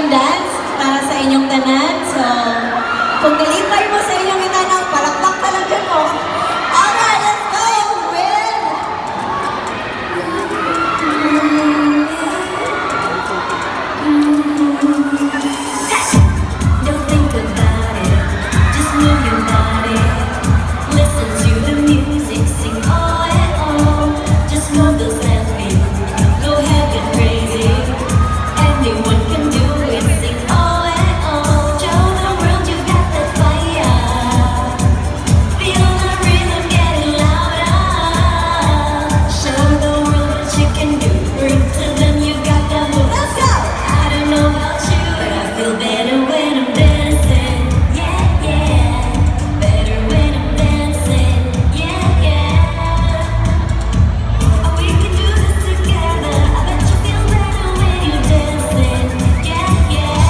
yung dance para sa inyong tanan. So, kung nilipay mo sa inyong itanang, palakpak talaga mo. Alright, let's go with... Don't think about it, just move your body. Listen to the music, sing oh and oh. Just move those hands, baby. Go ahead, get crazy. Anyone can do it, sing oh and oh. Show the world you've got that fire. Feel the rhythm getting louder. Show the world what you can do. Prove to them you got the move. Let's go! I don't know about you, but I feel better when I'm dancing. Yeah, yeah. Better when I'm dancing. Yeah, yeah. Oh, we can do this together. I bet you feel better when you're dancing. Yeah, yeah.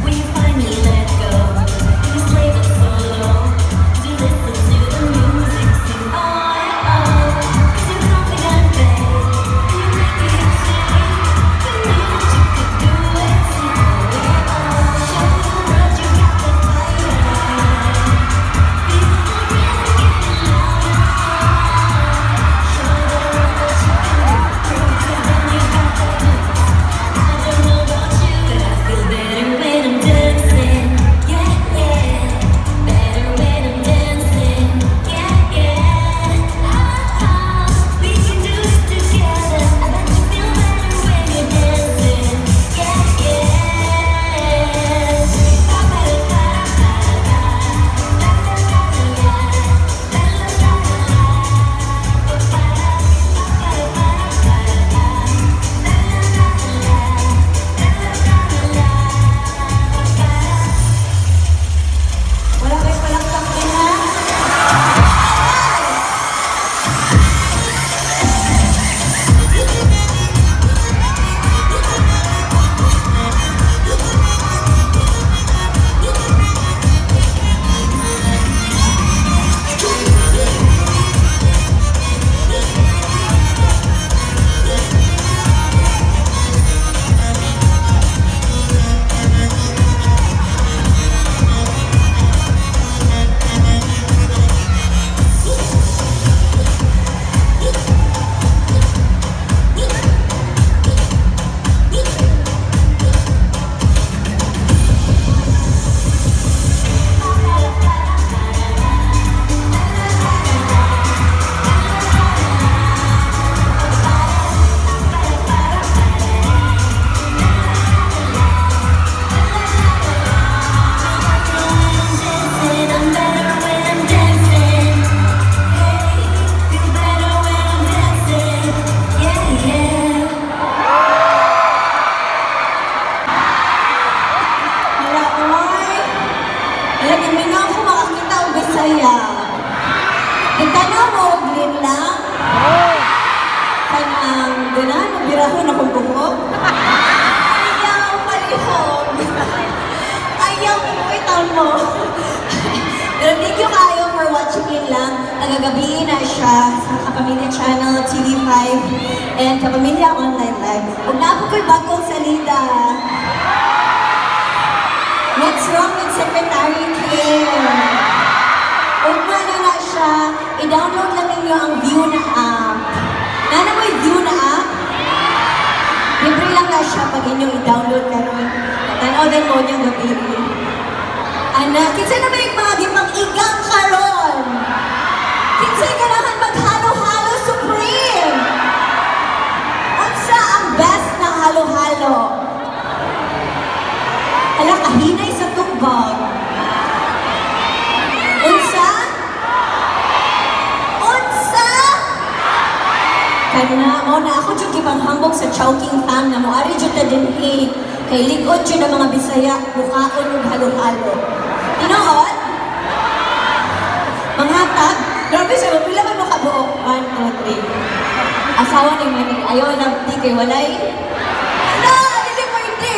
When you finally let go, just leave it solo. You listen to the music, sing oh and oh. 'Cause you're confident, babe. You make me sing. You knew that you could do it, sing oh and oh. Show the world you got the fire. Feel the rhythm getting louder. Show the world what you can do. Prove to them you got the moves. I don't know about you, but I feel better when I'm dancing. Yeah, yeah. Better when I'm dancing. Yeah, yeah. We can do this together. I bet you feel better when you're dancing. Yeah, Wala kayo palakpak din ha? I'm better when I'm dancing. Hey, feel better when I'm dancing. Yeah, yeah. Wala oy. Wala giminaw ko makakita og Bisaya. Itanaw mo og lang. Kanang ganahan magbirahon akong buhok. Ayaw palihog. Ayaw kumitan mo. Pero thank you kayo for watching yun lang. Nagagabihin na siya sa Kapamilya Channel, TV5, and Kapamilya Online Live. Huwag na po ko'y bagong salida. What's wrong with Secretary Kim? Huwag na siya, i-download lang ninyo ang View na app. Nana mo yung View na app? Libre lang na siya pag inyong i-download karon. Tanaw din mo niyang gabi. Anak, kinsa na may mga gipang igang karon? Kinsa'y ganahan maghalo-halo supreme? Unsa ang best na halo-halo? Hala, kahinay sa tugbag. Unsa? Unsa? Kana, mo na ako dyan kipanghambog sa Chowking Fam na mo ari dyan ta dinhi. Kay likod dyan ang mga Bisaya, mukhaon ug halo-halo. Tinood? Manghatag? Grabe siya, pila man mo kabuok? 1, 2, 3. Asawa ni Manny, ayaw na di kay walay. Hala, dili pwede.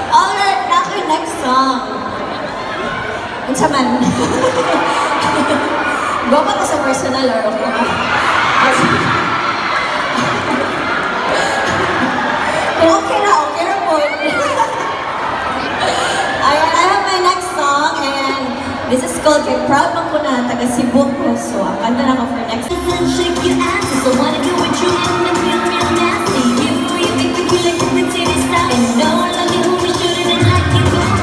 Alright, na ako yung next song. Unsa man. Gwapa ka sa personal or okay ka? Kung okay na, okay na po. Ayan, I have my next song and this is called Kay Proud Man Ko Na, taga Cebu ko. So, ang kanta na ko for next. Then shake your ass, so wanna do what you and then feel real nasty. You make me feel like a potato salad. And no, I love you, we should've been like you going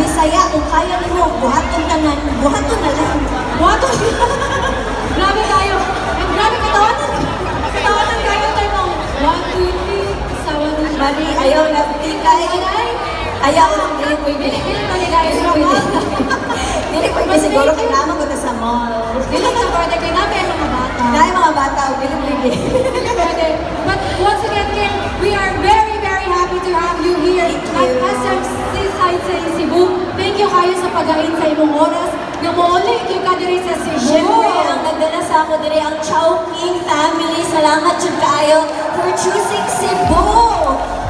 Bisaya, kung kaya mo, buhaton tanan, buhaton na lang. Buhaton. Grabe kayo. And grabe katawanan. Katawanan kayo tayo ng 1, 2, 3, sawa na siya. Mali, ayaw na pikay. Ayaw lang, dili pwede. Dili pa nila guys. Dili pwede siguro kailangan ko na sa mall. Dili ka pwede kayo namin ang mga bata. Dahil mga bata, dili pwede. Pwede. But once again, Kim, we are very, very happy to have you here at SMC Side sa Cebu. Thank you kayo sa pag-ain sa imong oras. Nga mo-ulit yung ka diri sa Cebu. Siyempre, ang nagdala sa ako diri ang Chowking family. Salamat jud kayo for choosing Cebu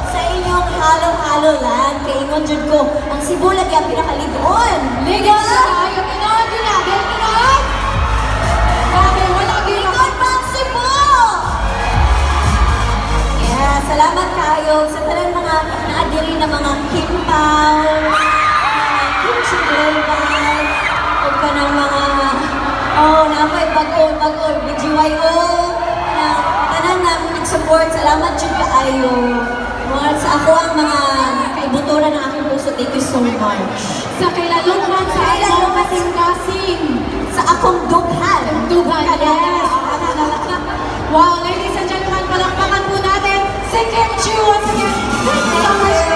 sa inyong halo-halo land. Kay ingon jud ko, ang Cebu lagi ang pinakaligon. Ligaw sa kayo. Tinood yun na. Dahil tinood. Grabe, wala gila. Ligon pa ang Cebu! Yeah, salamat kayo sa tanan mga naadiri na mga kimpaw, mga kimchi global, o ka ng mga, napay bagol, BGYO, na tanan na nag-support. Salamat jud kaayo. Mga sa ako ang mga kaibuturan ng aking puso. Thank you so much. Sa kilalong man sa Kilalong imong kasing-kasing. Sa akong dughan. Dughan, yes. Yes. Wow, ladies and gentlemen, palakpakan po natin si Kim Chiu once again. Thank you so much.